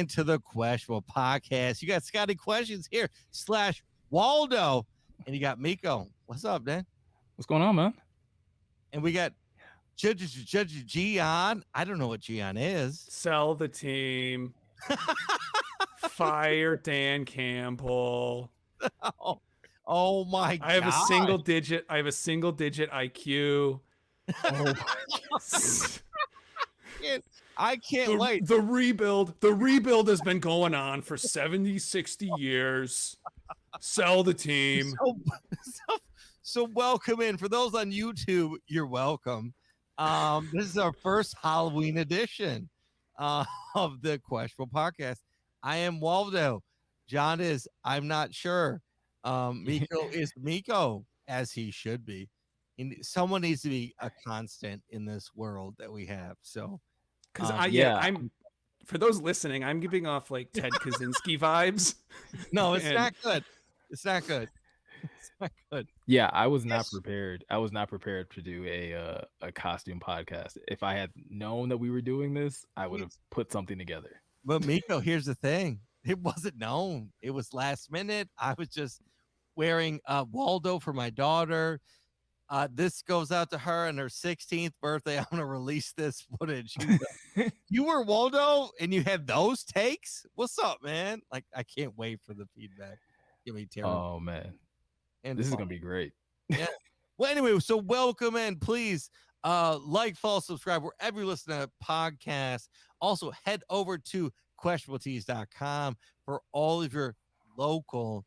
into the Questionable Podcast. You got Scotty Questions here / Waldo, and you got Miko. What's up, Dan? What's going on, man? And we got Judge Gian. I don't know what Gian is. Sell the team. Fire Dan Campbell. Oh my god. I have a single digit IQ. I can't wait. The rebuild has been going on for 70, 60 years. Sell the team. So welcome in. For those on YouTube, you're welcome. This is our first Halloween edition of the Questionable Podcast. I am Waldo. John is I'm not sure. Miko is Miko, as he should be. And someone needs to be a constant in this world that we have. So, because I'm for those listening, I'm giving off like Ted Kaczynski vibes. No, it's not good. It's not good. It's not good. Yeah, I was not prepared. I was not prepared to do a costume podcast. If I had known that we were doing this, I would have put something together. But Miko, here's the thing. It wasn't known. It was last minute. I was just wearing Waldo for my daughter. This goes out to her on her 16th birthday. I'm going to release this footage. You were Waldo and you had those takes? What's up, man? Like, I can't wait for the feedback. Give me terrible. Oh, man. And this is going to be great. Yeah. Well, anyway, so welcome in. Please like, follow, subscribe wherever you listen to podcasts. Also, head over to questionabletees.com for all of your local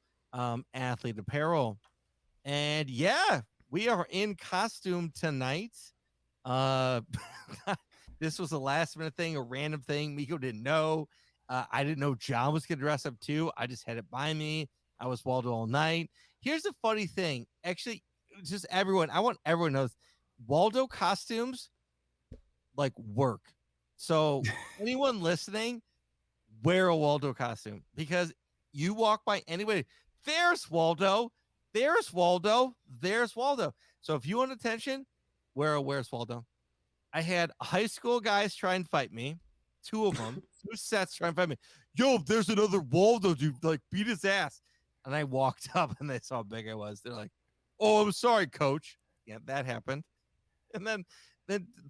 athlete apparel. And yeah, we are in costume tonight. This was a last minute thing, a random thing. Miko didn't know. I didn't know John was going to dress up too. I just had it by me. I was Waldo all night. Here's the funny thing. Actually, just everyone, I want everyone knows Waldo costumes like work. So anyone listening, wear a Waldo costume because you walk by anybody. There's Waldo. There's Waldo. There's Waldo. So if you want attention, where's Waldo? I had high school guys try and fight me. 2 of them, 2 sets try and fight me. Yo, there's another Waldo dude. Like, beat his ass. And I walked up and they saw how big I was. They're like, "Oh, I'm sorry, coach." Yeah, that happened. And then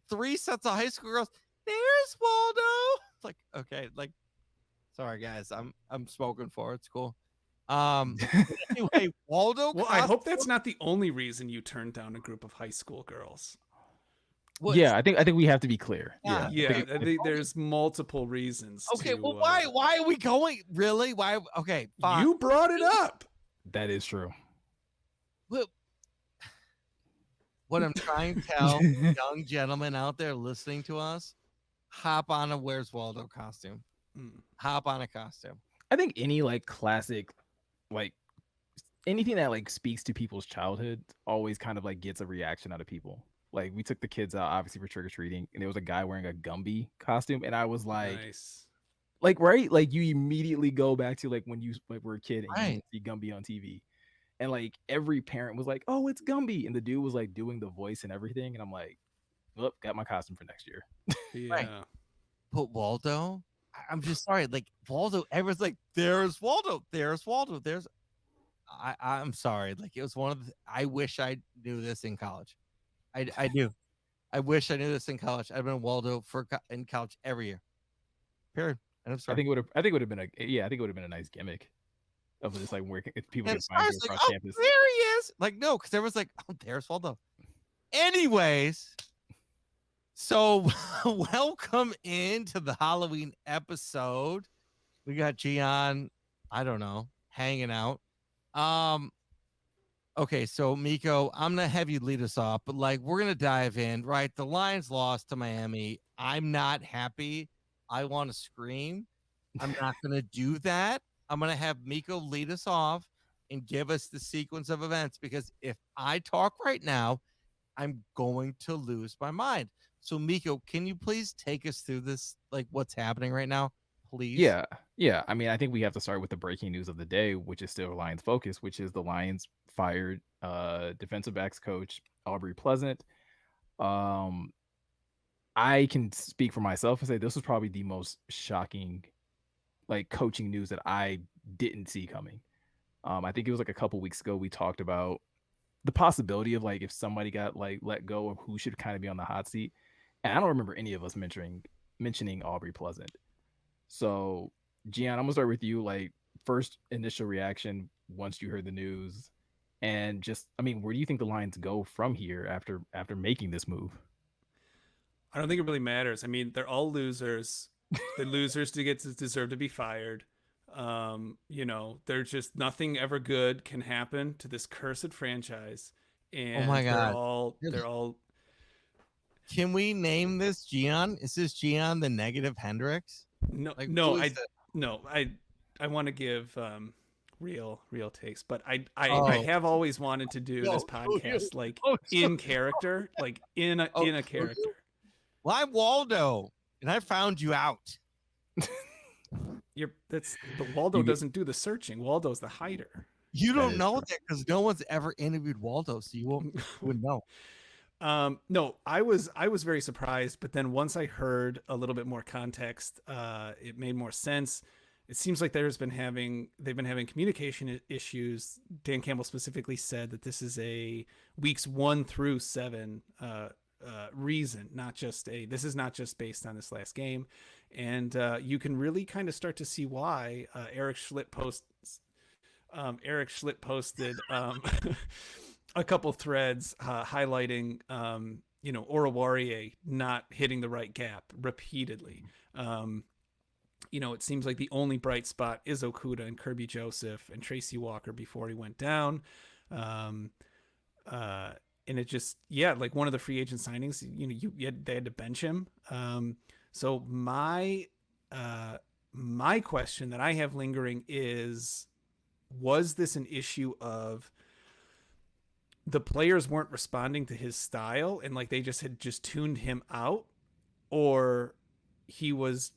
3 sets of high school girls. There's Waldo. It's like, okay, like, sorry guys, I'm spoken for. It's cool. Anyway, Waldo. Well, I hope that's not the only reason you turned down a group of high school girls. Yeah, I think we have to be clear. Yeah, there's multiple reasons. Okay, well, why are we going? Really? Why? Okay, fine. You brought it up. That is true. What I'm trying to tell young gentlemen out there listening to us, hop on a Where's Waldo costume. Hop on a costume. I think any like classic, like anything that like speaks to people's childhood always kind of like gets a reaction out of people. Like we took the kids out obviously for trick-or-treating and there was a guy wearing a Gumby costume and I was like, nice. Like, right? Like you immediately go back to like when you like were a kid and you see Gumby on TV. And like every parent was like, "Oh, it's Gumby." And the dude was like doing the voice and everything. And I'm like, well, got my costume for next year. Yeah. Right. But Waldo, I'm just sorry. Like Waldo, everyone's like, "There's Waldo. There's Waldo. There's." I'm sorry. Like it was one of the. I wish I knew this in college. I do. I wish I knew this in college. I've been Waldo in college every year. Period. And I'm sorry. I think it would have been a nice gimmick of just like where if people can find you across campus. There he is. Like no, because everyone's like, "Oh, there's Waldo." Anyways, so welcome into the Halloween episode. We got Gian, I don't know, hanging out. Okay, so Miko, I'm gonna have you lead us off, but like we're gonna dive in, right? The Lions lost to Miami. I'm not happy. I want to scream. I'm not gonna do that. I'm gonna have Miko lead us off and give us the sequence of events because if I talk right now, I'm going to lose my mind. So Miko, can you please take us through this, like what's happening right now, please? Yeah. I mean, I think we have to start with the breaking news of the day, which is still Lions focus, which is the Lions fired defensive backs coach Aubrey Pleasant. I can speak for myself and say this was probably the most shocking like coaching news that I didn't see coming. I think it was like a couple weeks ago we talked about the possibility of like if somebody got like let go of who should kind of be on the hot seat. And I don't remember any of us mentioning Aubrey Pleasant. So, Gian, I'm gonna start with you. Like, first initial reaction once you heard the news, and just, I mean, where do you think the Lions go from here after making this move? I don't think it really matters. I mean, they're all losers. The losers deserve to be fired. There's just nothing ever good can happen to this cursed franchise, Oh my and God. they're all. Can we name this Gian? Is this Gian the negative Hendrix? No, Like, no, who is I it? no, I want to give real takes, but I Oh, have always wanted to do no, this who you? podcast like Oh, in character, like in oh, a who character. you? Well, I'm Waldo, and I found you out. But Waldo You get doesn't do the searching. Waldo's the hider. You that don't is know true. that because no one's ever interviewed Waldo, so you wouldn't know. No, I was very surprised, but then once I heard a little bit more context, it made more sense. It seems like they've been having communication issues. Dan Campbell specifically said that this is a weeks 1 through 7 reason, this is not just based on this last game. And you can really kind of start to see why. Eric Schlitt posted a couple threads highlighting Oruwariye not hitting the right gap repeatedly. It seems like the only bright spot is Okuda and Kirby Joseph and Tracy Walker before he went down. And it just, like one of the free agent signings, they had to bench him. So my question that I have lingering is, was this an issue of the players weren't responding to his style and like they had tuned him out, or he was,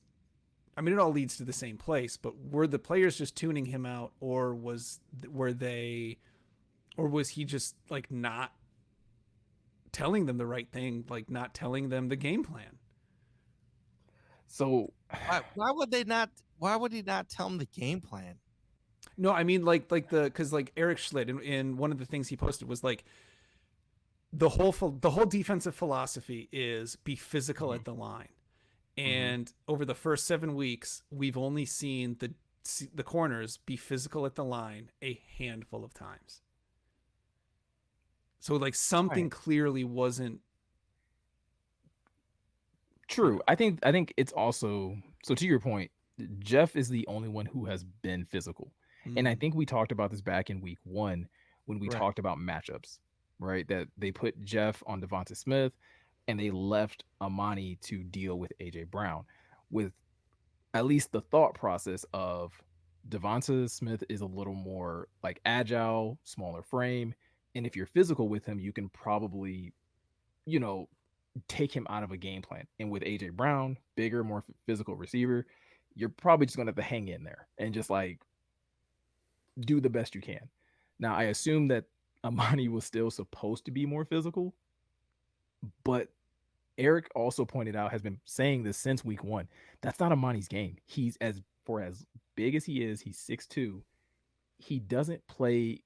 I mean, it all leads to the same place, but were the players just tuning him out, or was he just like not telling them the right thing, like not telling them the game plan? So Why would they not? Why would he not tell them the game plan? No, I mean because like Eric Schlitt in one of the things he posted was like the whole defensive philosophy is be physical at the line. And over the first 7 weeks, we've only seen the corners be physical at the line a handful of times. So like something clearly wasn't true. I think it's also, so to your point, Jeff is the only one who has been physical. And I think we talked about this back in week 1 when we talked about matchups, right? That they put Jeff on Devonta Smith and they left Amani to deal with AJ Brown, with at least the thought process of Devonta Smith is a little more like agile, smaller frame. And if you're physical with him, you can probably, take him out of a game plan. And with AJ Brown, bigger, more physical receiver, you're probably just going to have to hang in there and just like do the best you can. Now, I assume that Amani was still supposed to be more physical, but Eric also pointed out, has been saying this since week 1. That's not Amani's game. He's as big as he is, he's 6'2". He doesn't play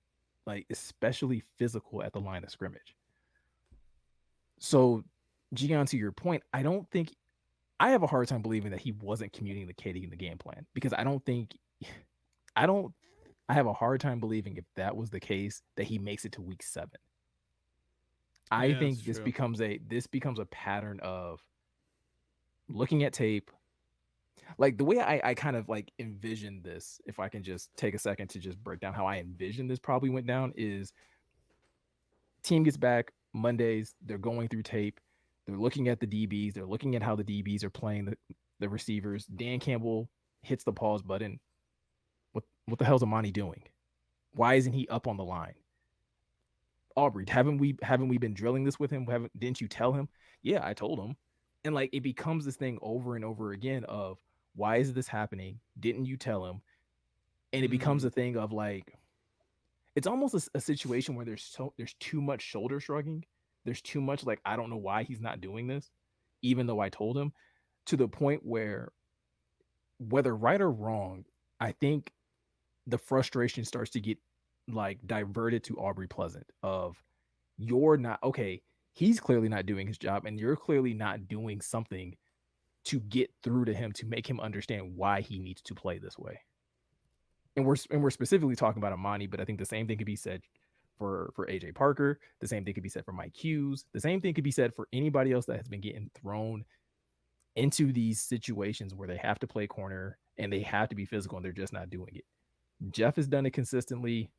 like especially physical at the line of scrimmage. So, Gian, to your point, I have a hard time believing that he wasn't communicating the game plan, because I have a hard time believing, if that was the case, that he makes it to week 7. I think this becomes a pattern of looking at tape. Like the way I kind of like envision this, if I can just take a second to just break down how I envision this probably went down, is team gets back Mondays, they're going through tape, they're looking at the DBs, they're looking at how the DBs are playing the receivers. Dan Campbell hits the pause button. What the hell's Amani doing? Why isn't he up on the line? Aubrey, haven't we been drilling this with him? Didn't you tell him? Yeah, I told him. And like it becomes this thing over and over again of, why is this happening? Didn't you tell him? And it becomes a thing of like, it's almost a situation where there's too much shoulder shrugging. There's too much like, I don't know why he's not doing this, even though I told him, to the point where whether right or wrong, I think the frustration starts to get like diverted to Aubrey Pleasant of you're not okay. He's clearly not doing his job, and you're clearly not doing something to get through to him to make him understand why he needs to play this way. And we're specifically talking about Amani, but I think the same thing could be said for AJ Parker. The same thing could be said for Mike Hughes. The same thing could be said for anybody else that has been getting thrown into these situations where they have to play corner and they have to be physical and they're just not doing it. Jeff has done it consistently.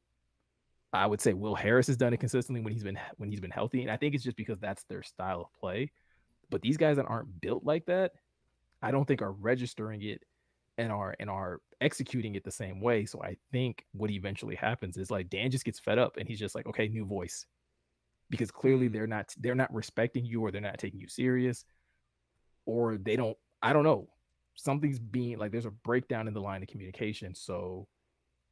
I would say Will Harris has done it consistently when he's been healthy, and I think it's just because that's their style of play. But these guys that aren't built like that, I don't think are registering it and are executing it the same way. So I think what eventually happens is like Dan just gets fed up and he's just like, okay, new voice, because clearly they're not respecting you, or they're not taking you serious, or they don't. I don't know. Something's being like there's a breakdown in the line of communication. So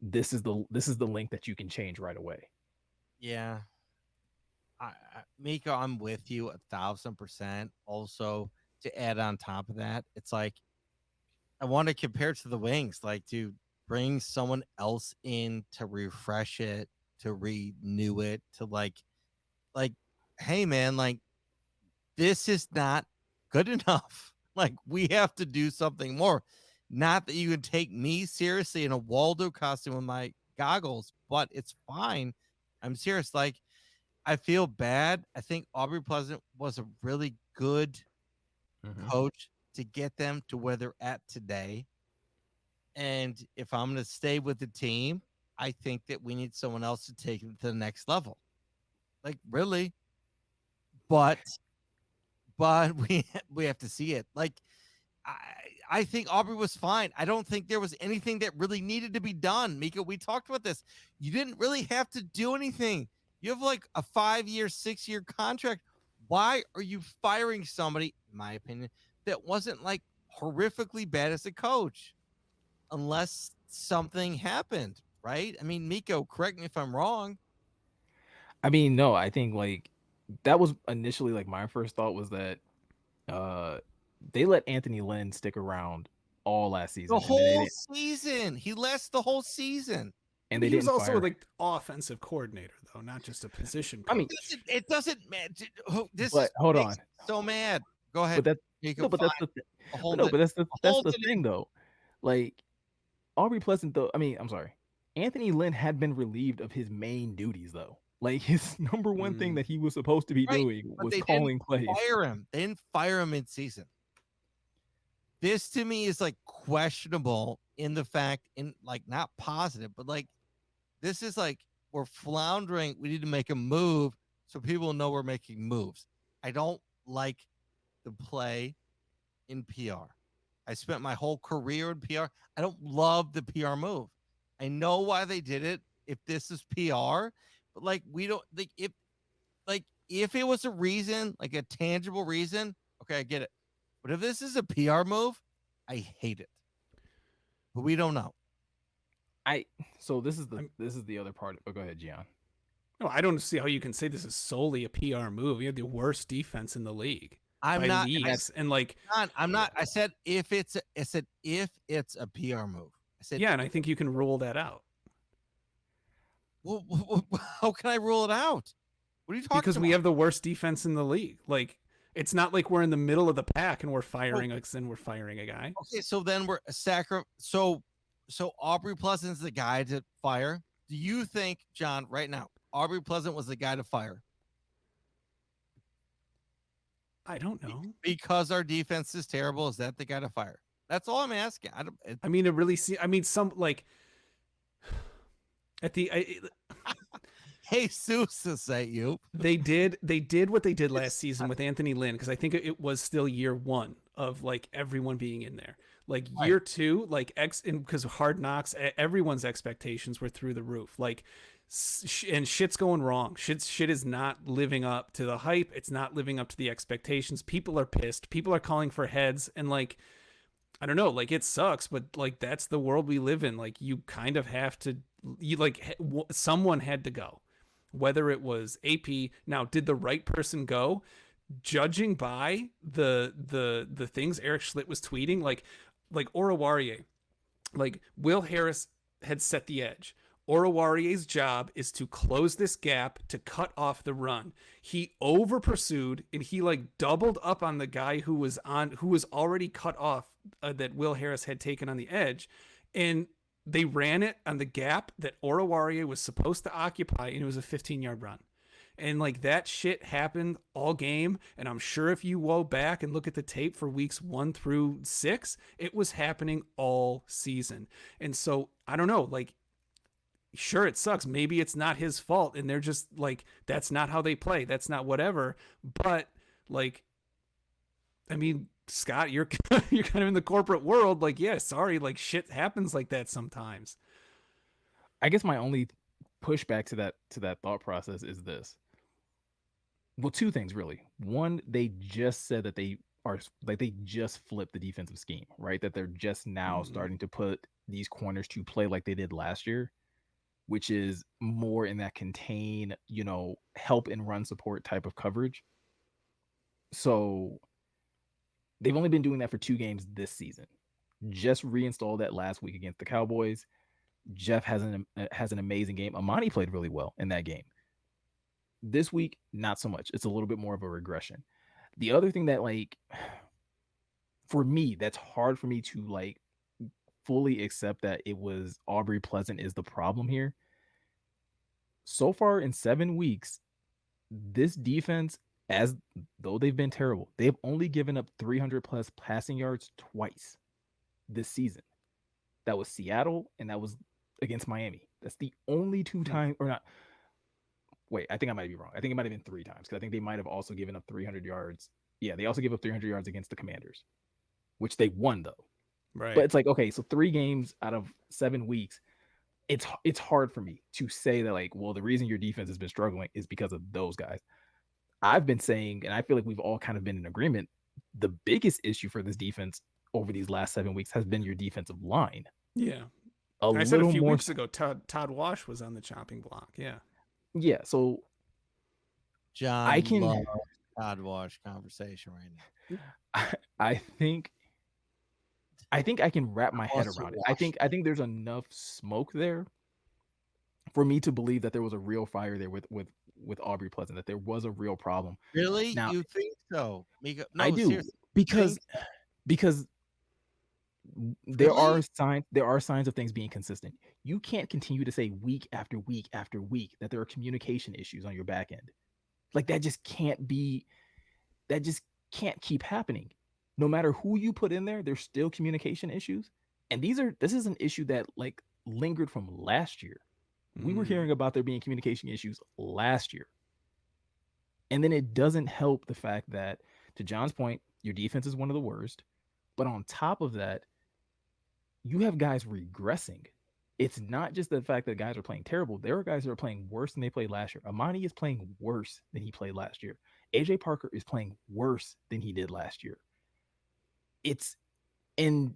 this is the link that you can change right away. Yeah. Miko, I'm with you 1,000%. Also, to add on top of that, it's like I want to compare it to the Wings, like to bring someone else in to refresh it, to renew it, to like, hey man, like this is not good enough. Like we have to do something more. Not that you can take me seriously in a Waldo costume with my goggles, but it's fine. I'm serious. Like I feel bad. I think Aubrey Pleasant was a really good coach to get them to where they're at today. And if I'm going to stay with the team, I think that we need someone else to take it to the next level. Like really, but we have to see it. Like I think Aubrey was fine. I don't think there was anything that really needed to be done. Mika, we talked about this. You didn't really have to do anything. You have like a 5-year, 6-year contract. Why are you firing somebody, in my opinion, that wasn't like horrifically bad as a coach? Unless something happened, right? I mean, Miko, correct me if I'm wrong. I mean, no, I think like that was initially like my first thought was that they let Anthony Lynn stick around all last season. The whole season. He lasted the whole season. And he they was didn't also fire. like offensive coordinator though, not just a position coach. I mean, it doesn't matter. This but is hold on. So mad. Go ahead. But Miko, that's the thing though. Like Aubrey Pleasant though. I mean, I'm sorry. Anthony Lynn had been relieved of his main duties though. Like his number one thing that he was supposed to be doing was calling plays. Fire him. They didn't fire him in season. This to me is like questionable in the fact, in like not positive, but like this is like we're floundering. We need to make a move so people know we're making moves. I don't like the play in PR. I spent my whole career in PR. I don't love the PR move. I know why they did it. If this is PR, but like we don't like if it was a reason, like a tangible reason, okay, I get it. But if this is a PR move, I hate it. But we don't know. So this is the other part. Oh, go ahead, Gian. No, I don't see how you can say this is solely a PR move. You have the worst defense in the league. I'm not. I'm not. I said if it's a PR move. I said yeah, and I think you can rule that out. Well, how can I rule it out? What are you talking about? Because we have the worst defense in the league. Like it's not like we're in the middle of the pack and we're firing a guy. Okay, so then we're So Aubrey Pleasant's the guy to fire. Do you think, John, right now, Aubrey Pleasant was the guy to fire? I don't know. Because our defense is terrible, is that the guy to fire? That's all I'm asking. I mean, it really some like at the Hey, Seuss is at you. They did what they did last season with Anthony Lynn, because I think it was still year one of like everyone being in there. Like year two, like because of Hard Knocks, everyone's expectations were through the roof. Like, and shit's going wrong. Shit is not living up to the hype. It's not living up to the expectations. People are pissed. People are calling for heads, and like, I don't know, like it sucks, but like that's the world we live in. Like you kind of have to, someone had to go. Whether it was AP, now did the right person go? Judging by the things Eric Schlitt was tweeting, like like Oruwariye, like Will Harris had set the edge. Oruwarie's job is to close this gap to cut off the run. He over pursued and he like doubled up on the guy who was already cut off, that Will Harris had taken on the edge, and they ran it on the gap that Oruwariye was supposed to occupy, and it was a 15-yard run. And like that shit happened all game. And I'm sure if you go back and look at the tape for weeks 1 through 6, it was happening all season. And so I don't know, like, sure, it sucks. Maybe it's not his fault. And they're just like, that's not how they play. That's not whatever. But like, I mean, Scott, you're you're kind of in the corporate world. Like, yeah, sorry, like shit happens like that sometimes. I guess my only pushback to that thought process is this. Well, two things really. One, they just said that they just flipped the defensive scheme, right? That they're just now starting to put these corners to play like they did last year, which is more in that contain, help and run support type of coverage. So they've only been doing that for 2 games this season. Just reinstalled that last week against the Cowboys. Jeff has an amazing game. Amani played really well in that game. This week, not so much. It's a little bit more of a regression. The other thing that, like, for me, that's hard for me to, like, fully accept that it was Aubrey Pleasant is the problem here. So far in 7 weeks, this defense, as though they've been terrible, they've only given up 300 plus passing yards twice this season. That was Seattle, and that was against Miami. That's the only 2 times, or not. Wait, I think I might be wrong. I think it might have been 3 times, because I think they might have also given up 300 yards. Yeah, they also gave up 300 yards against the Commanders, which they won, though. Right. But it's like, okay, so 3 games out of 7 weeks, it's hard for me to say that, like, well, the reason your defense has been struggling is because of those guys. I've been saying, and I feel like we've all kind of been in agreement, the biggest issue for this defense over these last 7 weeks has been your defensive line. Yeah. I said a few weeks ago, Todd Wash was on the chopping block. Yeah. Yeah, so John, I can love Todd Wash conversation right now. I think I can wrap my head around it. I think there's enough smoke there for me to believe that there was a real fire there with Aubrey Pleasant, that there was a real problem. Really? Now, you think so? No, I do, seriously. because there are signs of things being consistent. You can't continue to say week after week after week that there are communication issues on your back end. Like, that just can't keep happening. No matter who you put in there, there's still communication issues. And this is an issue that, like, lingered from last year. We were hearing about there being communication issues last year. And then it doesn't help the fact that, to John's point, your defense is one of the worst. But on top of that, you have guys regressing. It's not just the fact that guys are playing terrible. There are guys that are playing worse than they played last year. Amani is playing worse than he played last year. AJ Parker is playing worse than he did last year. And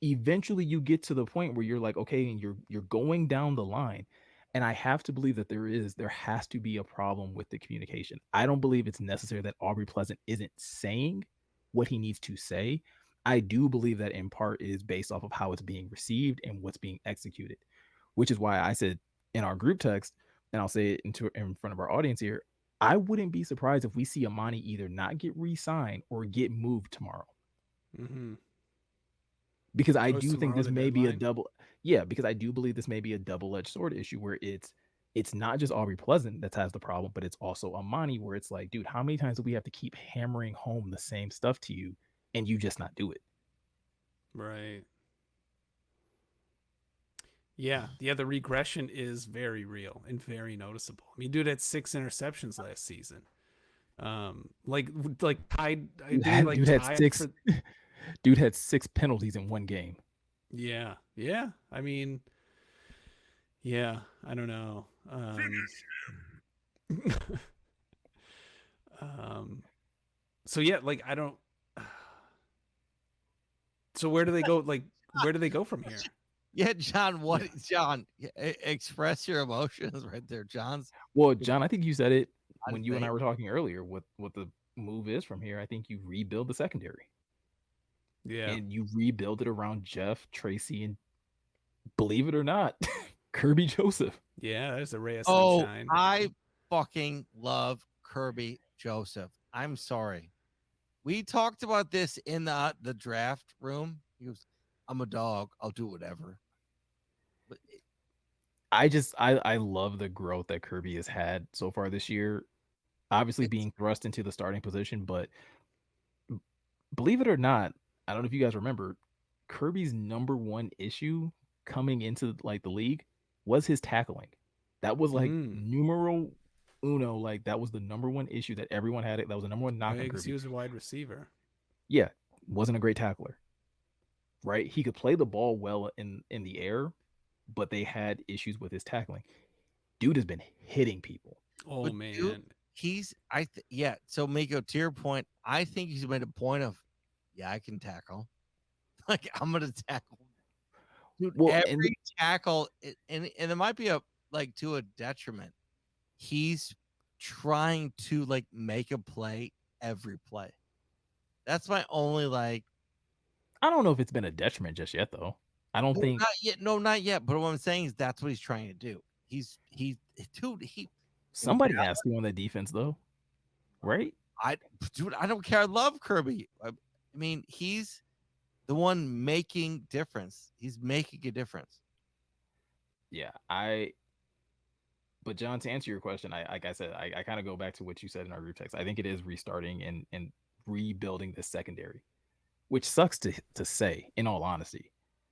eventually you get to the point where you're like, okay, and you're going down the line. And I have to believe that there has to be a problem with the communication. I don't believe it's necessary that Aubrey Pleasant isn't saying what he needs to say. I do believe that in part it is based off of how it's being received and what's being executed, which is why I said in our group text, and I'll say it in front of our audience here, I wouldn't be surprised if we see Amani either not get re-signed or get moved tomorrow. Because I do think this may be because I do believe this may be a double-edged sword issue where it's not just Aubrey Pleasant that has the problem, but it's also Amani, where it's like, dude, how many times do we have to keep hammering home the same stuff to you and you just not do it? Right. Yeah. The regression is very real and very noticeable. I mean, dude had 6 interceptions last season. Dude had 6 penalties in one game. Yeah. I mean, yeah, I don't know. So yeah, like, I don't. So where do they go? Like, where do they go from here? Yeah, John. John? Express your emotions right there, John's. Well, John, I think you said it when you and I were talking earlier. What the move is from here? I think you rebuild the secondary. Yeah. and you rebuild it around Jeff, Tracy, and believe it or not, Kirby Joseph. Yeah, there's a ray of Oh, sunshine. I fucking love Kirby Joseph. I'm sorry. We talked about this in the draft room. He goes, "I'm a dog. I'll do whatever." But I love the growth that Kirby has had so far this year. Obviously it's being thrust into the starting position, but believe it or not, I don't know if you guys remember, Kirby's number one issue coming into like the league was his tackling. That was like Mm. numero uno. Like that was the number one issue that everyone had. That was the number one knock on Because he Kirby. was a wide receiver. Yeah, wasn't a great tackler. Right? He could play the ball well in the air, but they had issues with his tackling. Dude has been hitting people. Oh but man. dude, yeah. So Miko, to your point, I think he's made a point of, yeah, I can tackle. Like I'm gonna tackle. Dude, Well, and every tackle, and it might be to a detriment. He's trying to like make a play every play. That's my only I don't know if it's been a detriment just yet though. I don't think not yet. No, not yet. But what I'm saying is that's what he's trying to do. Dude, in somebody has to on the defense though, right? I don't care. I love Kirby. I mean, he's the one making difference. He's making a difference. Yeah, but John, to answer your question, I like I said, I kind of go back to what you said in our group text. I think it is restarting and rebuilding the secondary, which sucks to say, in all honesty,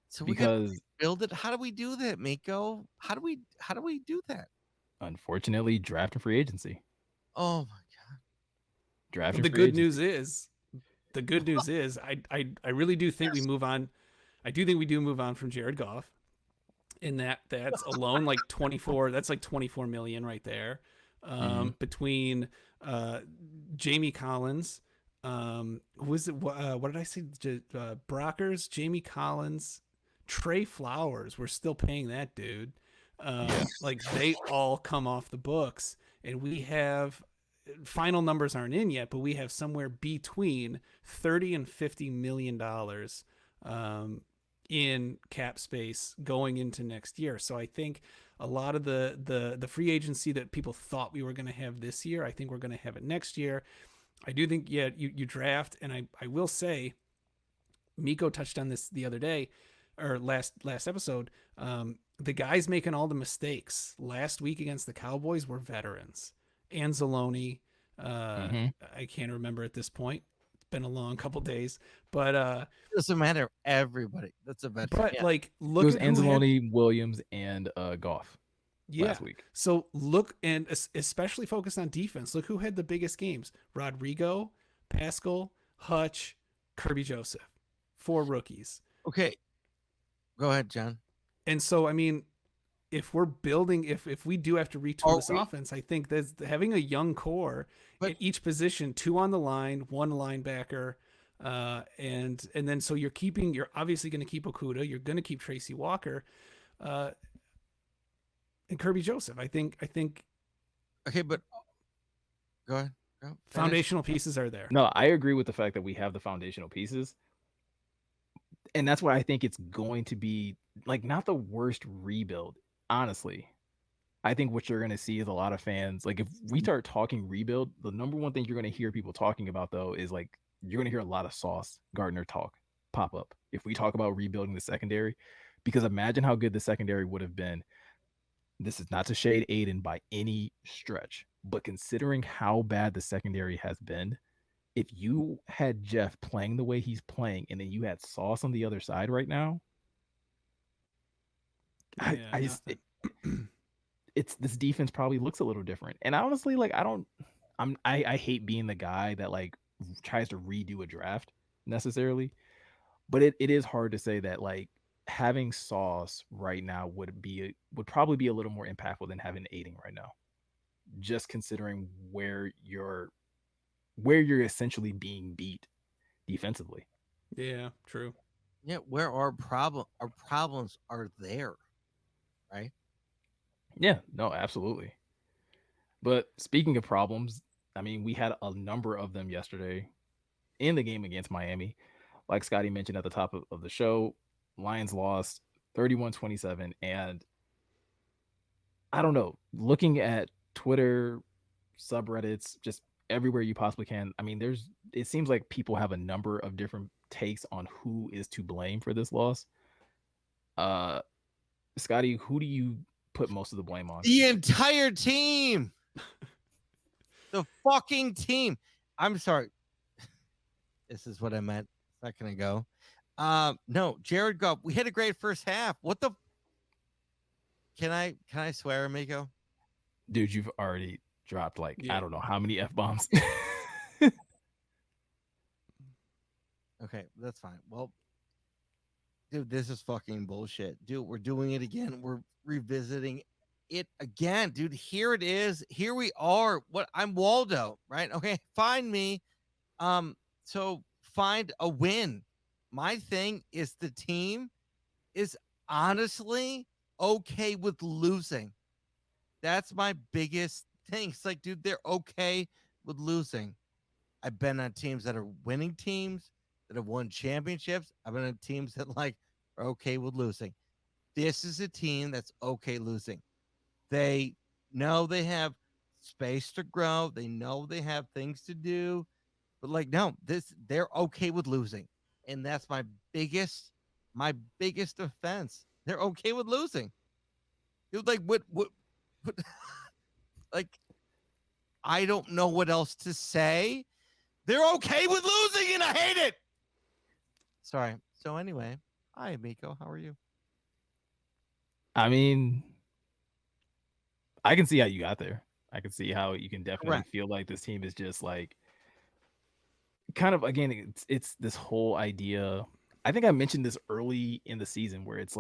So we got to because build it. How do we do that, Miko? How do we do that? unfortunately, draft and free agency, Oh my god. draft The and free good agency. the good news is, I really do think we move on. I do think we do move on from Jared Goff. In that's alone like 24. That's like 24 million right there. Between Jamie Collins, who was it? What did I say? Brockers, Jamie Collins, Trey Flowers. We're still paying that dude. Like they all come off the books, and we have final numbers aren't in yet, but we have somewhere between 30 and 50 million dollars in cap space going into next year. So I think a lot of the free agency that people thought we were going to have this year, I think we're going to have it next year. I do think, yeah, you draft, and I will say, Miko touched on this the other day, or last episode. The guys making all the mistakes last week against the Cowboys were veterans. Anzalone, I can't remember at this point. It's been a long couple days, but Doesn't matter. Everybody. That's a veteran. but Yeah. like It look was at who had, Anzalone, Williams, and Goff last week. So look, and especially focused on defense. Look who had the biggest games: Rodrigo, Pascal, Hutch, Kirby Joseph, 4 rookies. Okay. Go ahead, John. And so, I mean, if we're building, if we do have to retool this we- offense, I think that having a young core at each position, 2 on the line, 1 linebacker, and then so you're obviously going to keep Okuda, you're going to keep Tracy Walker, and Kirby Joseph. I think Okay, but go ahead. Go. Finish. foundational pieces are there. No, I agree with the fact that we have the foundational pieces. And that's why I think it's going to be like not the worst rebuild, honestly. I think what you're going to see is a lot of fans. Like if we start talking rebuild, the number one thing you're going to hear people talking about though is like you're going to hear a lot of Sauce Gardner talk pop up if we talk about rebuilding the secondary, because imagine how good the secondary would have been. This is not to shade Aiden by any stretch, but considering how bad the secondary has been, if you had Jeff playing the way he's playing and then you had Sauce on the other side right now, it's this defense probably looks a little different. And honestly, like I hate being the guy that like tries to redo a draft necessarily, but it is hard to say that like having Sauce right now would probably be a little more impactful than having Aiden right now, just considering where you're essentially being beat defensively. Yeah, true. Yeah, where our problems are there, right? Yeah, no, absolutely. But speaking of problems, I mean, we had a number of them yesterday in the game against Miami. like Scotty mentioned at the top of the show, Lions lost 31-27. And I don't know, looking at Twitter, subreddits, just everywhere you possibly can. I mean, it seems like people have a number of different takes on who is to blame for this loss. Scotty, who do you put most of the blame on? The entire team. The fucking team. I'm sorry. This is what I meant a second ago. No, Jared Goff. We had a great first half. What the? Can I swear, amigo? Dude, you've already dropped I don't know how many F-bombs. Okay, that's fine. Well, dude, this is fucking bullshit. Dude, we're doing it again. We're revisiting it again, dude. Here it is. Here we are. I'm Waldo, right? Okay, find me. So find a win. My thing is the team is honestly okay with losing. That's my biggest thing. It's like, dude, they're okay with losing. I've been on teams that are winning teams that have won championships. I've been on teams that are okay with losing. This is a team that's okay losing. They know they have space to grow. They know they have things to do. But no, they're okay with losing. And that's my biggest offense. They're okay with losing. Dude, what I don't know what else to say. They're okay with losing and I hate it. Sorry. So anyway, hi Miko, how are you? I mean, I can see how you got there. I can see how you can definitely feel like this team is just kind of, again, it's this whole idea. I think I mentioned this early in the season where it's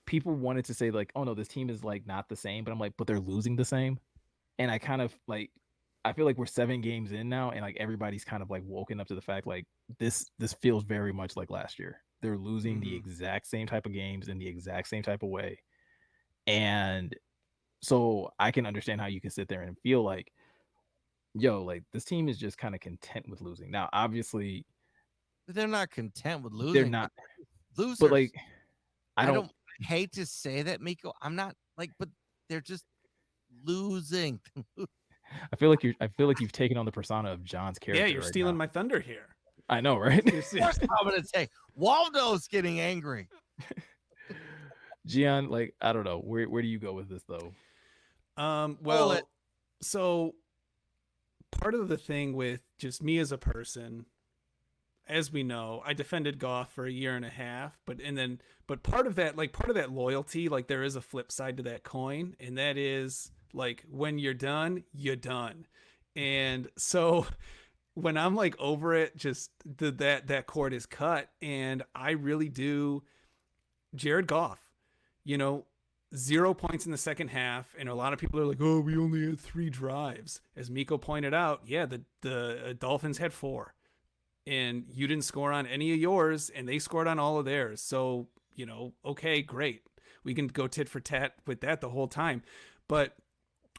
people wanted to say oh no, this team is not the same, but I'm but they're losing the same. And I kind of I feel like we're 7 games in now and everybody's kind of woken up to the fact this feels very much like last year. They're losing the exact same type of games in the exact same type of way. And so I can understand how you can sit there and feel this team is just kind of content with losing. Now, obviously, they're not content with losing. They're not losers. But I don't hate to say that, Miko. I'm not but they're just losing. I feel like you've taken on the persona of John's character. Yeah, you're stealing my thunder here. I know, right? I'm gonna say Waldo's getting angry. Gian, I don't know. Where do you go with this though? Well, so part of the thing with just me as a person, as we know, I defended Goff for a year and a half, but part of that loyalty, there is a flip side to that coin, and that is when you're done, you're done. And so when I'm over it, just that cord is cut. And I really do. Jared Goff, 0 points in the second half. And a lot of people are oh, we only had 3 drives. As Miko pointed out, yeah, the Dolphins had 4 and you didn't score on any of yours and they scored on all of theirs. So, okay, great. We can go tit for tat with that the whole time. But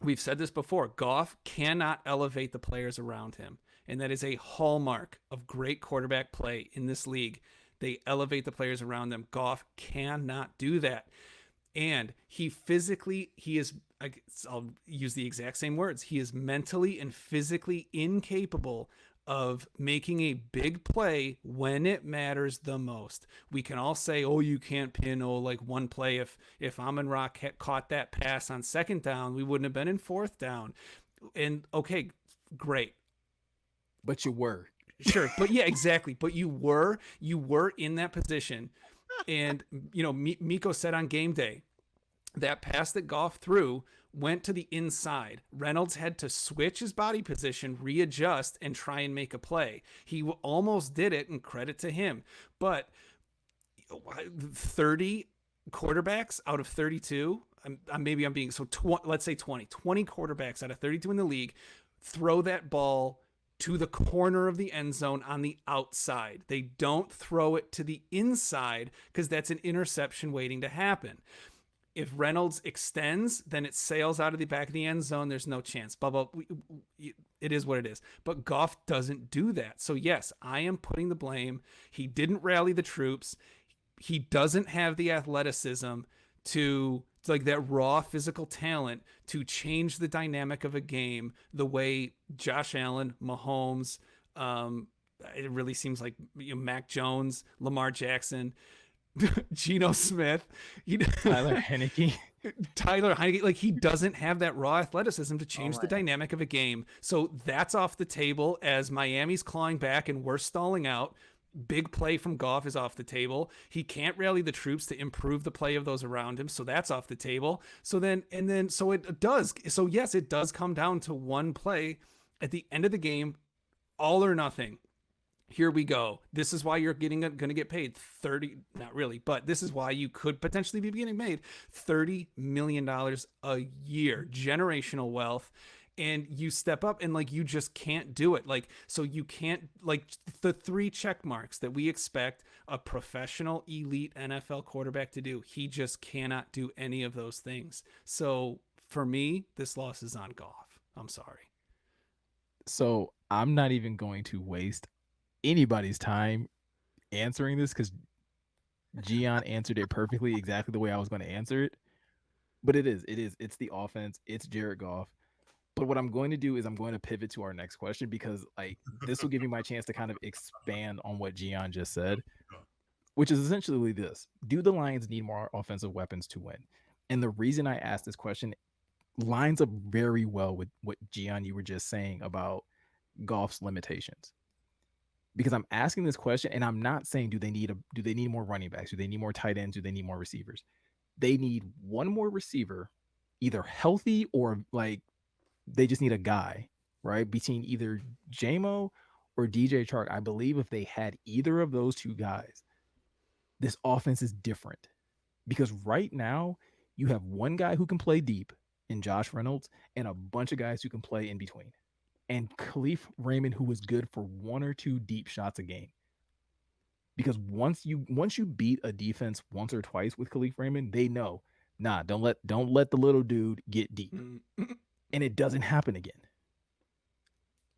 we've said this before, Goff cannot elevate the players around him. And that is a hallmark of great quarterback play in this league. They elevate the players around them. Goff cannot do that. And I'll use the exact same words. He is mentally and physically incapable of making a big play when it matters the most. We can all say, oh, you can't pin one play. If Amon-Ra caught that pass on 2nd down, we wouldn't have been in 4th down. And okay, great. But you were. Sure. But yeah, exactly. But you were in that position. And, Miko said on game day, that pass that Goff threw went to the inside. Reynolds had to switch his body position, readjust, and try and make a play. He almost did it, and credit to him. But 30 quarterbacks out of 32, maybe I'm being, let's say 20 quarterbacks out of 32 in the league throw that ball to the corner of the end zone on the outside. They don't throw it to the inside because that's an interception waiting to happen. If Reynolds extends, then it sails out of the back of the end zone. There's no chance. Bubba, It is what it is. But Goff doesn't do that. So yes, I am putting the blame. He didn't rally the troops. He doesn't have the athleticism to like that raw physical talent to change the dynamic of a game the way Josh Allen, Mahomes, it really seems like Mac Jones, Lamar Jackson, Geno Smith, Tyler Heineke. Tyler Heineke, like he doesn't have that raw athleticism to Oh change my the dynamic of a game. So that's off the table as Miami's clawing back and we're stalling out. Big play from Goff is off the table. He can't rally the troops to improve the play of those around him, so that's off the table. So it does. So yes, it does come down to one play at the end of the game, all or nothing. Here we go. This is why you're going to get paid 30, not really, but this is why you could potentially be getting paid $30 million a year, generational wealth. And you step up and like, you just can't do it. Like, so you can't, like the 3 check marks that we expect a professional elite NFL quarterback to do. He just cannot do any of those things. So for me, this loss is on Goff. I'm sorry. So I'm not even going to waste anybody's time answering this because Gian answered it perfectly, exactly the way I was going to answer it. But it's the offense, it's Jared Goff. But what I'm going to do is I'm going to pivot to our next question because like this will give me my chance to kind of expand on what Gian just said, which is essentially this: do the Lions need more offensive weapons to win? And the reason I asked this question lines up very well with what Gian you were just saying about Goff's limitations. Because I'm asking this question and I'm not saying do they need more running backs? Do they need more tight ends? Do they need more receivers? They need one more receiver, either healthy or like they just need a guy, right? Between either JMO or DJ Chark. I believe if they had either of those 2 guys, this offense is different. Because right now, you have one guy who can play deep in Josh Reynolds and a bunch of guys who can play in between. And Khalif Raymond, who was good for 1 or 2 deep shots a game. Because once you beat a defense once or twice with Khalif Raymond, they know, nah, don't let the little dude get deep. And it doesn't happen again.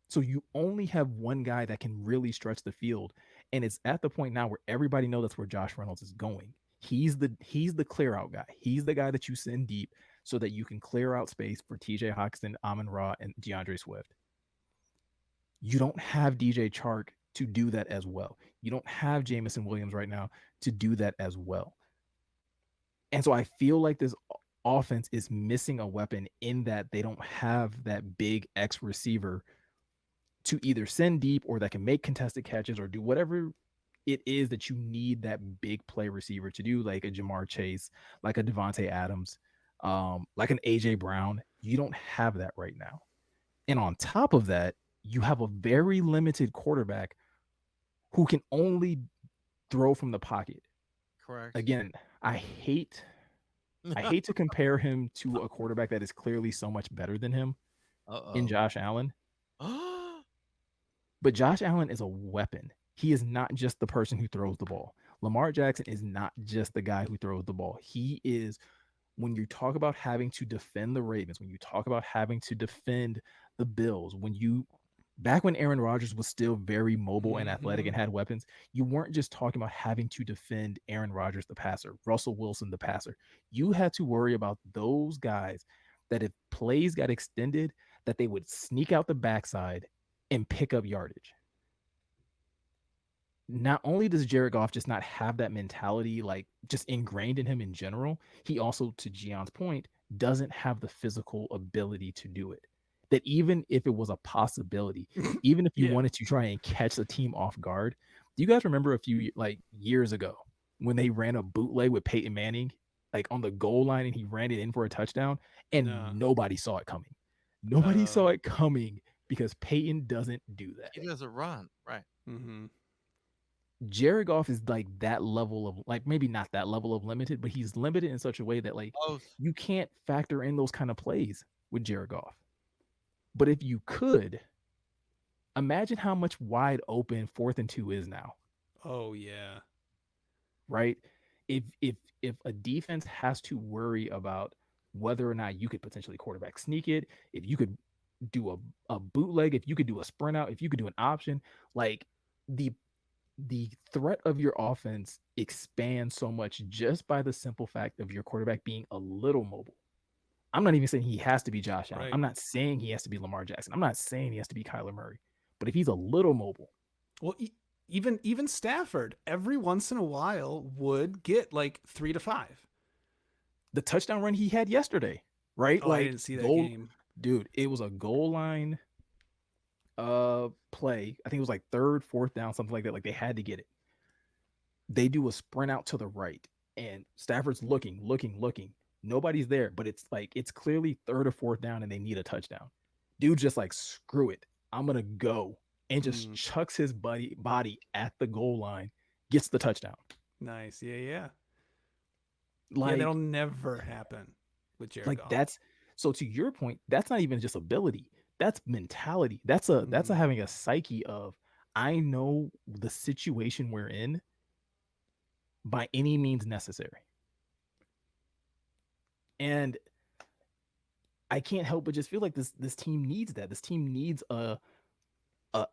So you only have one guy that can really stretch the field. And it's at the point now where everybody knows that's where Josh Reynolds is going. He's the clear out guy. He's the guy that you send deep so that you can clear out space for TJ Hawkinson, Amon-Ra, and DeAndre Swift. You don't have DJ Chark to do that as well. You don't have Jamison Williams right now to do that as well. And so I feel like this offense is missing a weapon in that they don't have that big X receiver to either send deep or that can make contested catches or do whatever it is that you need that big play receiver to do, like a Jamar Chase, like a Devontae Adams, like an AJ Brown. You don't have that right now. And on top of that, you have a very limited quarterback who can only throw from the pocket. Correct. Again, I hate to compare him to a quarterback that is clearly so much better than him in Josh Allen. But Josh Allen is a weapon. He is not just the person who throws the ball. Lamar Jackson is not just the guy who throws the ball. He is, when you talk about having to defend the Ravens, when you talk about having to defend the Bills, back when Aaron Rodgers was still very mobile and athletic and had weapons, you weren't just talking about having to defend Aaron Rodgers, the passer, Russell Wilson, the passer. You had to worry about those guys that if plays got extended, that they would sneak out the backside and pick up yardage. Not only does Jared Goff just not have that mentality, like just ingrained in him in general, he also, to Gian's point, doesn't have the physical ability to do it. That even if it was a possibility, even if you wanted to try and catch a team off guard, do you guys remember a few years ago when they ran a bootleg with Peyton Manning, like on the goal line, and he ran it in for a touchdown, and nobody saw it coming. Nobody saw it coming because Peyton doesn't do that. He doesn't run, right? Mm-hmm. Jared Goff is like that level of, like, maybe not that level of limited, but he's limited in such a way that like you can't factor in those kind of plays with Jared Goff. But if you could, imagine how much wide open 4th and 2 is now. Oh yeah. Right? If a defense has to worry about whether or not you could potentially quarterback sneak it, if you could do a bootleg, if you could do a sprint out, if you could do an option, like the threat of your offense expands so much just by the simple fact of your quarterback being a little mobile. I'm not even saying he has to be Josh Allen. Right. I'm not saying he has to be Lamar Jackson. I'm not saying he has to be Kyler Murray. But if he's a little mobile, Well, even Stafford every once in a while would get like 3 to 5. the touchdown run he had yesterday, right? Oh, I Like didn't see that goal, game. dude. It was a goal line play. I think it was like third, fourth down, something like that. Like they had to get it. They do a sprint out to the right, and Stafford's looking. Nobody's there, but it's like it's clearly third or fourth down, and they need a touchdown. Dude, just like screw it, I'm gonna go, and just chucks his body at the goal line, gets the touchdown. Nice. Yeah. Like that'll never happen with Jared like Goff. that's so to your point, that's not even just ability. That's mentality. That's a having a psyche of I know the situation we're in by any means necessary. And I can't help but just feel like this team needs that. This team needs a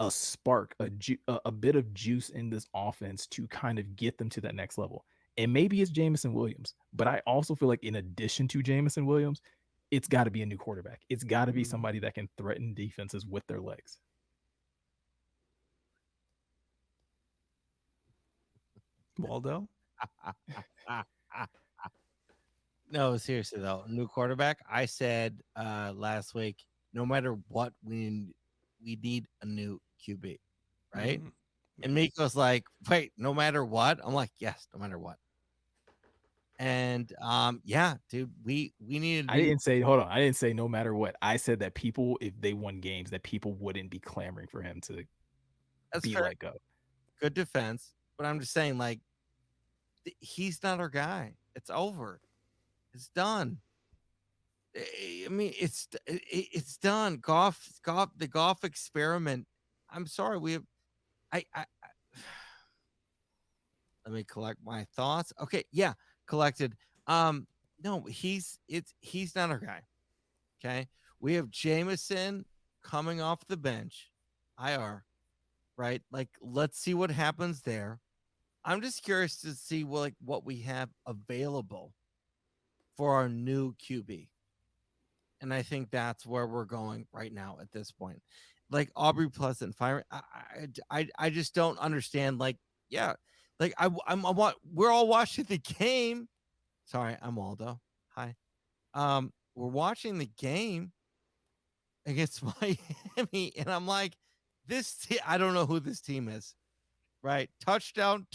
spark, a bit of juice in this offense to kind of get them to that next level. And maybe it's Jameson Williams, but I also feel like in addition to Jameson Williams, it's got to be a new quarterback. It's got to be somebody that can threaten defenses with their legs. Waldo? No, seriously though, new quarterback. I said last week, no matter what, we need a new QB, right? And Miko's like, wait, no matter what? I'm like, yes, no matter what. And yeah, dude, we needed. I didn't say hold on. I didn't say no matter what. I said that people, if they won games, that people wouldn't be clamoring for him to be fair. let go. Good defense, but I'm just saying, like, he's not our guy. It's over. It's done. I mean, it's done. The Goff experiment. I'm sorry. We have. I let me collect my thoughts. Okay, yeah, collected. No, he's not our guy. Okay, we have Jameson coming off the bench, IR, right? Like, let's see what happens there. I'm just curious to see what we have available for our new QB. And I think that's where we're going right now at this point. Like Aubrey Pleasant firing, I just don't understand. Like, yeah, like we're all watching the game. Sorry, I'm Waldo. Hi. We're watching the game against Miami, and I'm like, I don't know who this team is. Right? Touchdown.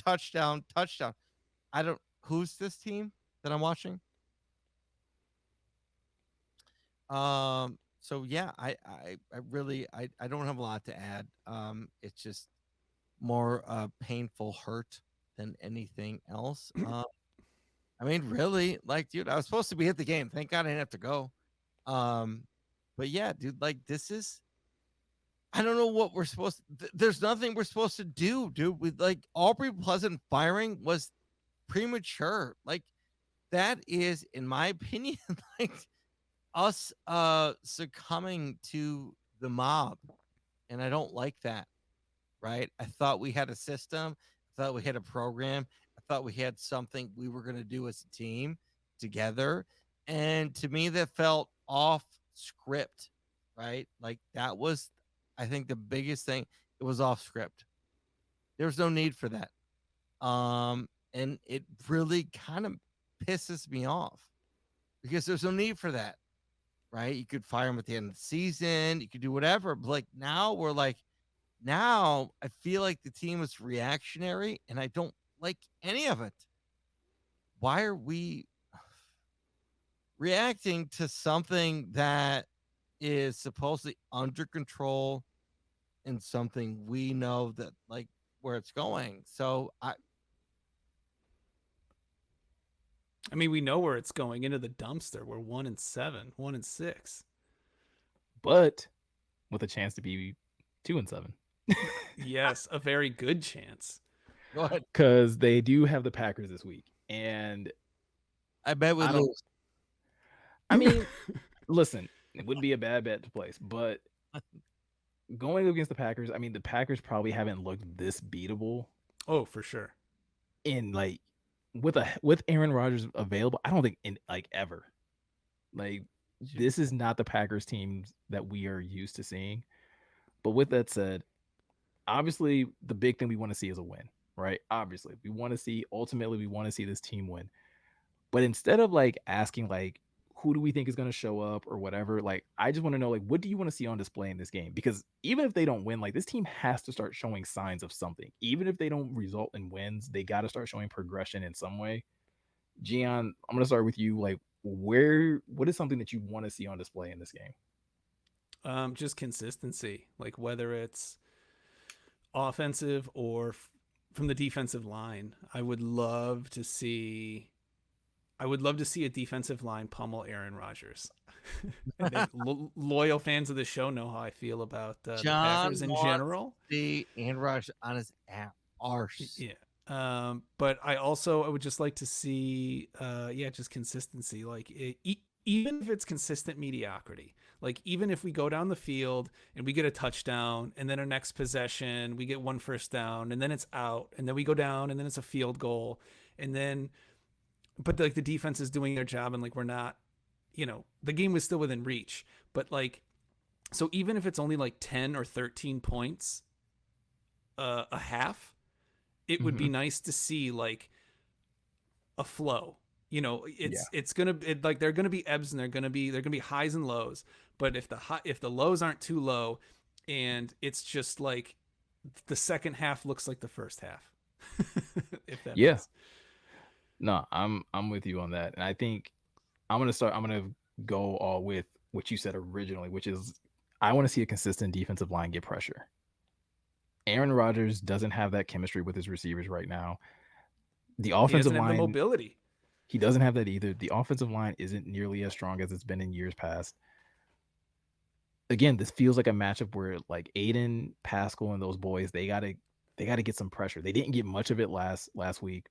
Who's this team that I'm watching? So yeah, I really don't have a lot to add. It's just more painful hurt than anything else. I mean, really, like, dude, I was supposed to be at the game. Thank God I didn't have to go. But yeah, dude, like, this is, I don't know what we're supposed to, there's nothing we're supposed to do, dude. With like Aubrey Pleasant firing was premature. Like, that is, in my opinion, like us succumbing to the mob. And I don't like that. Right? I thought we had a system. I thought we had a program. I thought we had something we were going to do as a team together. And to me, that felt off script, right? Like, that was, I think, the biggest thing. It was off script. There was no need for that. And it really kind of pisses me off because there's no need for that, right? You could fire him at the end of the season. You could do whatever. But like, now we're like, now I feel like the team is reactionary and I don't like any of it. Why are we reacting to something that is supposedly under control and something we know that, like, where it's going? So I mean, we know where it's going, into the dumpster. We're 1-7, 1-6, but with a chance to be 2-7. Yes, a very good chance. Go ahead. Because they do have the Packers this week, and I bet we lose. I mean, listen, It would be a bad bet to place, but going against the Packers, I mean, the Packers probably haven't looked this beatable Oh, for sure. in like with Aaron Rodgers available. I don't think in like ever. Like this is not the Packers teams that we are used to seeing. But with that said, obviously the big thing we want to see is a win, right? Obviously, we want to see this team win. But instead of like asking like who do we think is going to show up or whatever, like I just want to know like what do you want to see on display in this game? Because even if they don't win, like this team has to start showing signs of something. Even if they don't result in wins, they got to start showing progression in some way. Gian, I'm going to start with you. Like what is something that you want to see on display in this game? Just consistency, like whether it's offensive or from the defensive line. I would love to see a defensive line pummel Aaron Rodgers. I think loyal fans of the show know how I feel about the Packers in general. The Aaron Rodgers on his arse. Yeah. But I would just like to see, just consistency. Like even if it's consistent mediocrity, like even if we go down the field and we get a touchdown, and then our next possession we get one first down, and then it's out, and then we go down, and then it's a field goal, and then, but like the defense is doing their job, and like we're not, the game was still within reach, but like, so even if it's only like 10 or 13 points, a half, it would be nice to see like a flow. It's gonna like there are gonna be ebbs and there are gonna be highs and lows. But if the lows aren't too low, and it's just like the second half looks like the first half, if that makes. No, I'm with you on that, and I think I'm gonna go all with what you said originally, which is I want to see a consistent defensive line get pressure. Aaron Rodgers doesn't have that chemistry with his receivers right now. The offensive line, the mobility. He doesn't have that either. The offensive line isn't nearly as strong as it's been in years past. Again, this feels like a matchup where like Aiden, Pascal, and those boys, they gotta get some pressure. They didn't get much of it last week.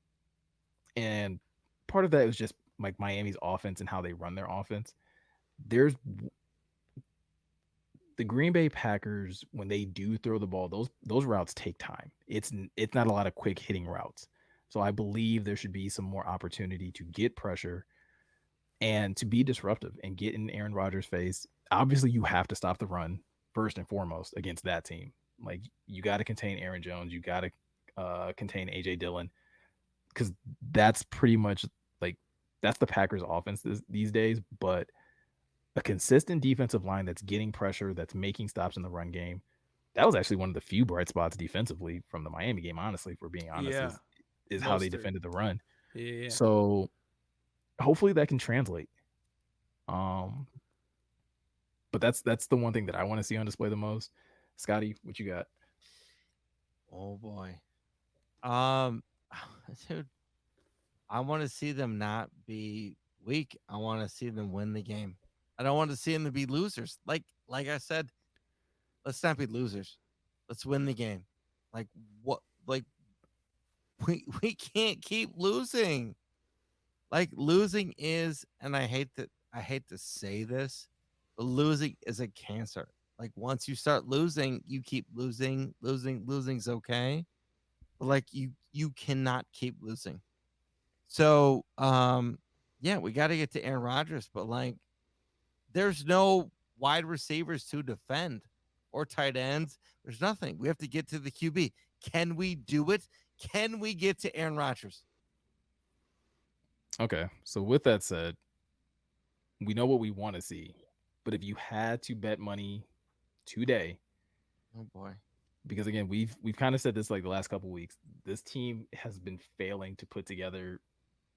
And part of that was just like Miami's offense and how they run their offense. There's the Green Bay Packers, when they do throw the ball, those routes take time. It's not a lot of quick hitting routes. So I believe there should be some more opportunity to get pressure and to be disruptive and get in Aaron Rodgers' face. Obviously, you have to stop the run first and foremost against that team. Like you got to contain Aaron Jones, you got to contain AJ Dillon, because that's pretty much like that's the Packers' offense these days. But a consistent defensive line that's getting pressure, that's making stops in the run game. That was actually one of the few bright spots defensively from the Miami game, honestly, if we're being honest, is how they defended the run. Yeah. So hopefully that can translate. But that's the one thing that I want to see on display the most. Scotty, what you got? Oh boy. Dude, I want to see them not be weak. I want to see them win the game. I don't want to see them to be losers. Like I said, let's not be losers. Let's win the game. Like what? Like we can't keep losing. Like losing is, and I hate to say this, but losing is a cancer. Like once you start losing, you keep losing. Losing's okay, but like you cannot keep losing. So we got to get to Aaron Rodgers, but like there's no wide receivers to defend or tight ends. There's nothing. We have to get to the QB. Can we do it? Can we get to Aaron Rodgers? Okay. So with that said, we know what we want to see. But if you had to bet money today, oh boy. Because again, we've kind of said this like the last couple of weeks. This team has been failing to put together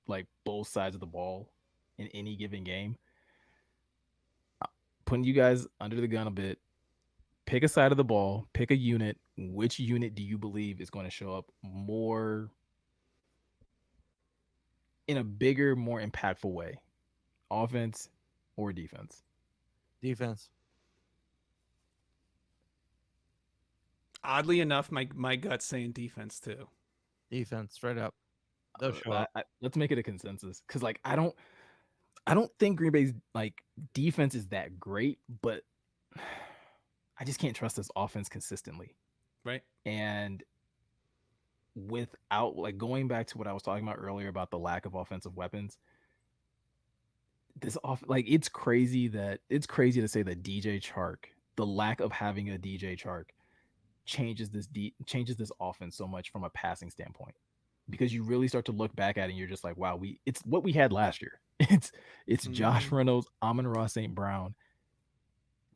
like both sides of the ball in any given game. Putting you guys under the gun a bit. Pick a side of the ball, pick a unit. Which unit do you believe is going to show up more in a bigger, more impactful way? Offense or defense? Defense. Oddly enough, my gut's saying defense too. Defense, straight up. Let's make it a consensus, because like I I don't think Green Bay's like defense is that great, but I just can't trust this offense consistently. Right. And without like going back to what I was talking about earlier about the lack of offensive weapons, this off like it's crazy to say that DJ Chark, the lack of having a DJ Chark changes this offense so much from a passing standpoint. Because you really start to look back at it and you're just like, wow, it's what we had last year. It's Josh Reynolds, Amon-Ra St. Brown,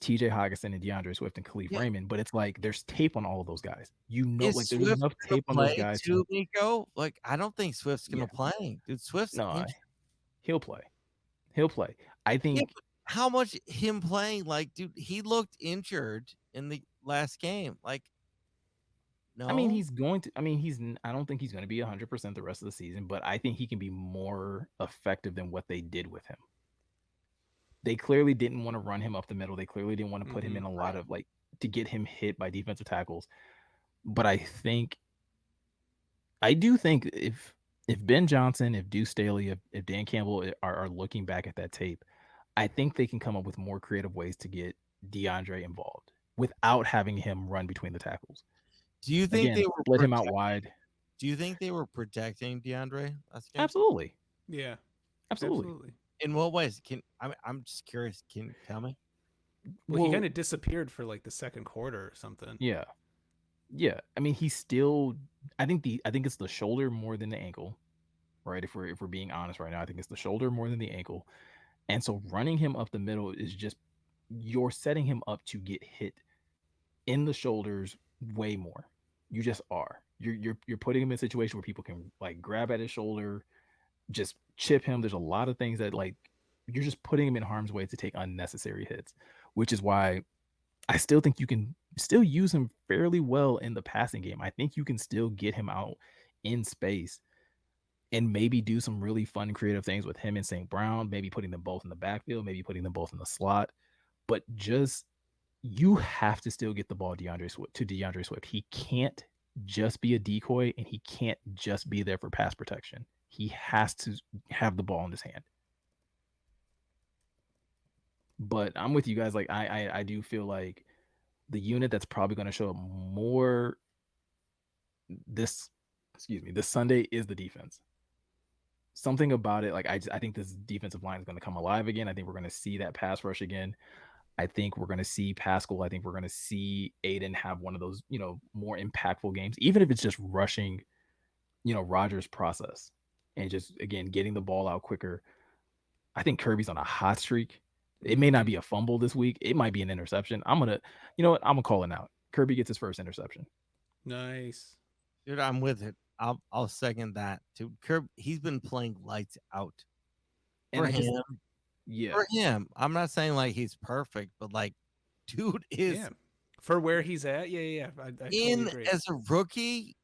TJ Hawkinson, and DeAndre Swift and Khalif Yeah. Raymond, but it's like there's tape on all of those guys. Is Like there's Swift enough gonna tape on those play guys too, Nico? Like, I don't think Swift's yeah, gonna play. Dude, Swift's no, injured. he'll play. He'll play. I Yeah, think but how much him playing? Like, dude, he looked injured in the last game. Like, I mean, no. he's going to. I mean, I don't think he's going to be 100% the rest of the season, but I think he can be more effective than what they did with him. They clearly didn't want to run him up the middle. They clearly didn't want to put him in a lot of like to get him hit by defensive tackles. But I do think if Ben Johnson, if Deuce Staley, if Dan Campbell are looking back at that tape, I think they can come up with more creative ways to get DeAndre involved without having him run between the tackles. Do you think Again, they were split him out wide. Do you think they were protecting DeAndre last game? Absolutely. Yeah. Absolutely. In what ways? I'm just curious. Can you tell me? Well, he kind of disappeared for like the second quarter or something. Yeah. Yeah. I mean, he's still I think it's the shoulder more than the ankle. Right? If we're being honest right now, I think it's the shoulder more than the ankle. And so running him up the middle is just you're setting him up to get hit in the shoulders way more. You just are. You're putting him in a situation where people can like grab at his shoulder, just chip him. There's a lot of things that like you're just putting him in harm's way to take unnecessary hits, which is why I still think you can still use him fairly well in the passing game. I think you can still get him out in space and maybe do some really fun creative things with him and St. Brown, maybe putting them both in the backfield, maybe putting them both in the slot. But just you have to still get the ball to DeAndre Swift. He can't just be a decoy and he can't just be there for pass protection. He has to have the ball in his hand. But I'm with you guys. Like I do feel like the unit that's probably going to show up more this Sunday is the defense. Something about it, like I think this defensive line is going to come alive again. I think we're going to see that pass rush again. I think we're going to see Pascal. I think we're going to see Aiden have one of those, more impactful games, even if it's just rushing, Rodgers' process and just, again, getting the ball out quicker. I think Kirby's on a hot streak. It may not be a fumble this week. It might be an interception. I'm going to call it out. Kirby gets his first interception. Nice. Dude, I'm with it. I'll second that too. Kirby, he's been playing lights out. For him. Yeah. For him. I'm not saying like he's perfect, but like dude is for where he's at. Yeah. I totally agree. As a rookie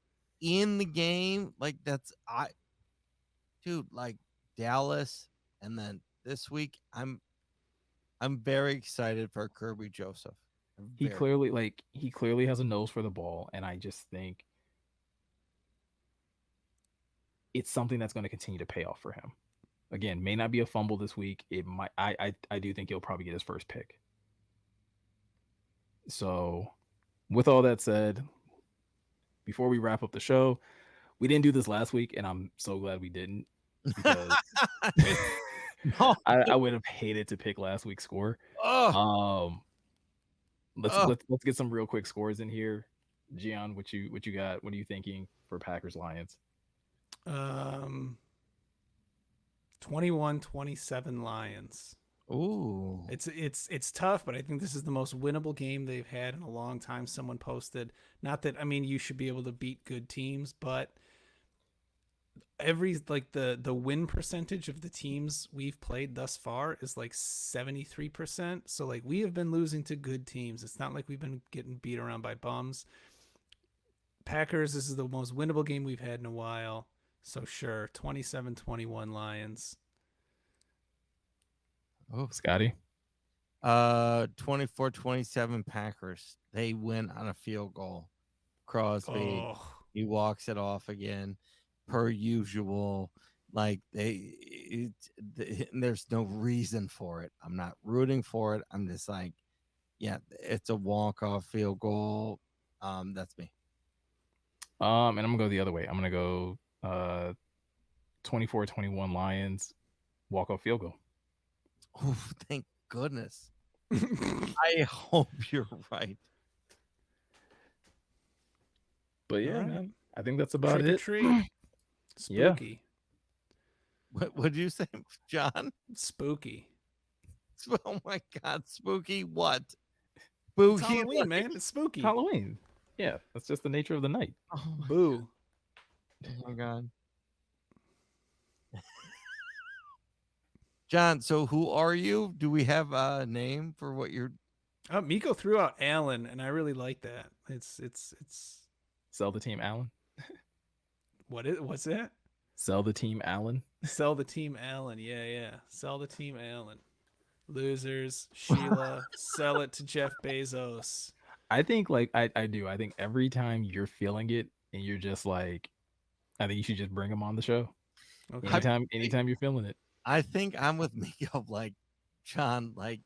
in the game, like dude, like Dallas, and then this week I'm very excited for Kirby Joseph. He clearly has a nose for the ball, and I just think it's something that's going to continue to pay off for him. Again, may not be a fumble this week. It might. I do think he'll probably get his first pick. So, with all that said, before we wrap up the show, we didn't do this last week, and I'm so glad we didn't because I would have hated to pick last week's score. Let's get some real quick scores in here. Gian, what you got? What are you thinking for Packers Lions? 21-27 Lions. Ooh. It's tough, but I think this is the most winnable game they've had in a long time. Someone posted, not that, I mean, you should be able to beat good teams, but the win percentage of the teams we've played thus far is like 73%. So like we have been losing to good teams. It's not like we've been getting beat around by bums. Packers, this is the most winnable game we've had in a while. So sure, 27-21 Lions. Oh, Scotty. 24-27 Packers. They win on a field goal. Crosby, he walks it off again, per usual. Like there's no reason for it. I'm not rooting for it. I'm just like, yeah, it's a walk-off field goal. That's me. And I'm gonna go the other way. I'm gonna go 24-21 Lions, walk-off field goal. Oh, thank goodness. I hope you're right. But yeah, Alright. man, I think that's about Trick or it. treat. Yeah. Spooky. What did you say, John? Spooky. Oh my God, spooky! What? It's Spooky? Halloween, like- man. It's spooky. Halloween. Yeah, that's just the nature of the night. Oh my, Boo. oh my God. John, so who are you? Do we have a name for what you're? Miko threw out Allen, and I really like that. It's Sell the team, Allen. what's that? Sell the team, Allen. Sell the team Allen. Yeah. Sell the team Allen. Losers, Sheila, sell it to Jeff Bezos. I think like I do. I think every time you're feeling it and you're just like, I think you should just bring him on the show. Okay. Anytime you're feeling it. I think I'm with Miko. Like, John, like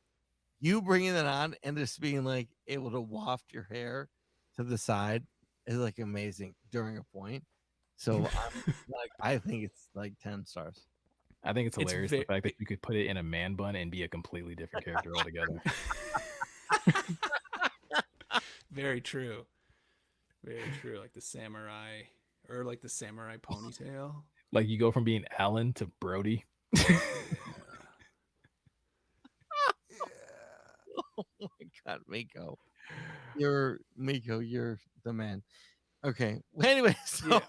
you bringing it on and just being like able to waft your hair to the side is like amazing during a point. So I'm like, I think it's like 10 stars. I think it's It's hilarious the fact that you could put it in a man bun and be a completely different character altogether. Very true. Very true. Like the samurai ponytail. Like you go from being Alan to Brody. Oh my God, Miko. You're the man. Okay. Well, anyway, so Yeah.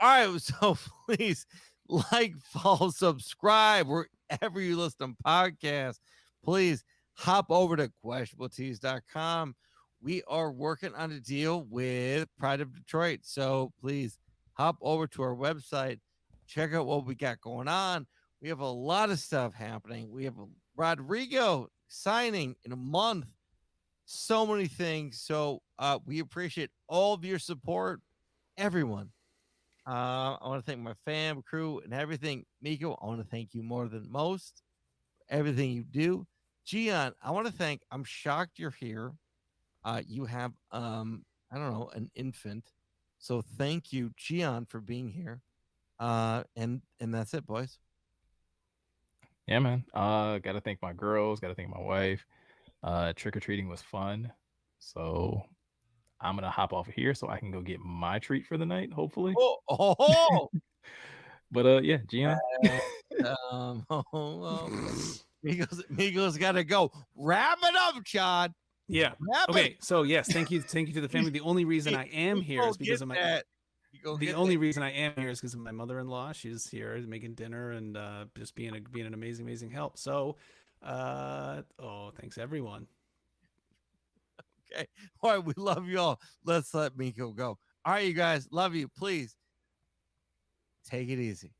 all right. So please like, follow, subscribe wherever you listen to podcasts. Please hop over to questionabletees.com. We are working on a deal with Pride of Detroit. So please hop over to our website, check out what we got going on. We have a lot of stuff happening. We have Rodrigo signing in a month. So many things. So we appreciate all of your support, everyone. I want to thank my fam, crew, and everything. Miko, I want to thank you more than most for everything you do. Gian, I want to thank. I'm shocked you're here. You have I don't know, an infant. So thank you, Gian, for being here. And that's it, boys. Yeah, man. Gotta thank my girls, gotta thank my wife. Trick-or-treating was fun. So I'm gonna hop off of here so I can go get my treat for the night, hopefully. Oh. But yeah, Gian. Miko's got to go. Wrap it up, John. Yeah. Wrap Okay. it. So yes, thank you to the family. The only reason I am here is because of my. The only reason I am here is because of my mother-in-law. She's here making dinner and just being an amazing help. So, thanks everyone. Okay. All right. We love you all. Let's let Miko go. All right, you guys. Love you. Please take it easy.